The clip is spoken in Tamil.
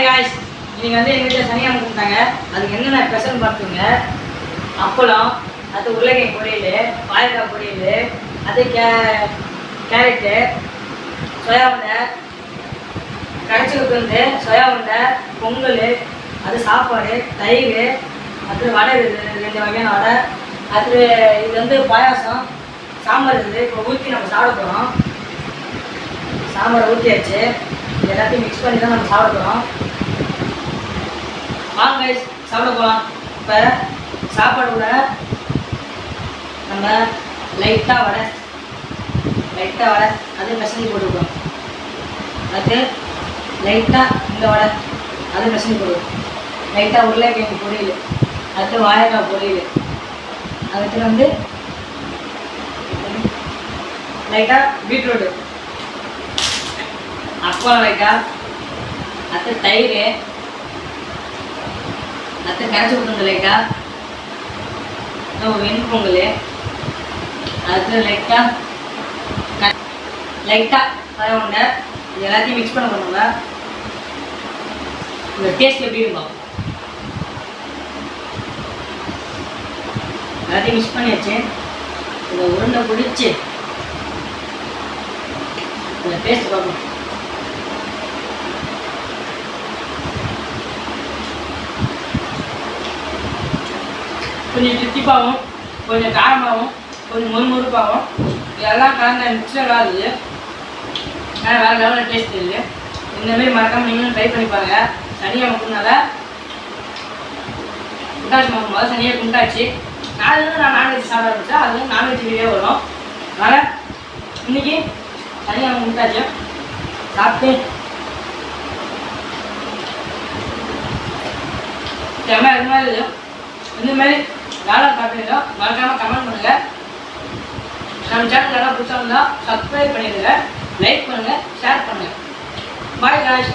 ஹாய் காய்ஸ், இன்னைக்கு வந்து எங்கள் வீட்டில் சனியாக கொடுத்தாங்க. அதுக்கு என்னென்ன ஸ்பெஷல் பார்த்துங்க. அப்பளம், அது உருளைக்கிழங்கு பொரியல், பாயக்காய் பொரியல், அது கேரட்டு, சோயா உருண்டை, கரைச்சி உளுந்து, சோயா உருண்டை, பொங்கல், அது சாப்பாடு, தயிர், அது வடை இருக்குது 2 வகையான வடை, அது இது வந்து பாயாசம், சாம்பார் இருக்குது. இப்போ ஊற்றி நம்ம சாப்பிட போகிறோம். சாம்பாரை ஊற்றியாச்சு. எல்லாத்தையும் மிக்ஸ் பண்ணி தான் நம்ம சாப்பிட போகிறோம். வாங்க கைஸ், சாப்பிட போகலாம். இப்போ சாப்பாடு கூட நம்ம லைட்டாக வடை அது மெசேஜ் போட்டுருக்கோம். அது லைட்டாக இந்த வடை அது மெசேஜ் போடுவோம். லைட்டாக உருளைக்கிழங்கு பொரியல், அது வாழைக்காய் பொரியல், அதுக்கு வந்து லைட்டாக பீட்ரூட்டு, அப்பளம் லைட்டாக, அது தயிர், அது கரைச்சி விட்டுருந்து லைட்டாக, ஒரு வெண்பொங்கல், அது லைட்டாக சோயா உருண்டை. இது எல்லாத்தையும் மிக்ஸ் பண்ண போகிறோம்ல. இந்த டேஸ்ட் எப்படி இருக்கும் எல்லாத்தையும் மிக்ஸ் பண்ணியாச்சு. இந்த உருண்டை பிடிச்சி இந்த டேஸ்ட் பார்க்கணும். கொஞ்சம் தித்திப்பாகவும், கொஞ்சம் காரமாகவும், கொஞ்சம் மொறுமொறுப்பாகவும், இதெல்லாம் கலந்த மிக்சராக இருக்குது. ஆனால் வேறு லெவலில் டேஸ்ட் இருக்குது. இந்தமாரி மறக்காமல் நீங்களும் ட்ரை பண்ணி பாருங்கள். சனியாக மட்டும்னால குண்டாச்சு முதல்ல சனியாக குண்டாச்சு. நாளைக்கு நான் நான்வெஜ் சாப்பிட ஆரம்பித்தேன். அது வந்து நான்வெஜ் வீடியோ வரும். அதனால் இன்றைக்கி சனியாக குண்டாச்சு. சாப்பிட்டு செம்ம இது மாதிரி இருக்குது. இந்தமாரி வேலை சாப்பிடுங்க. மறக்காமல் கமெண்ட் பண்ணுங்கள். நம்ம சேனல் நல்லா பிடிச்சா இருந்தால் சப்ஸ்கிரைப் பண்ணிடுங்க, லைக் பண்ணுங்கள், ஷேர் பண்ணுங்கள். Bye guys.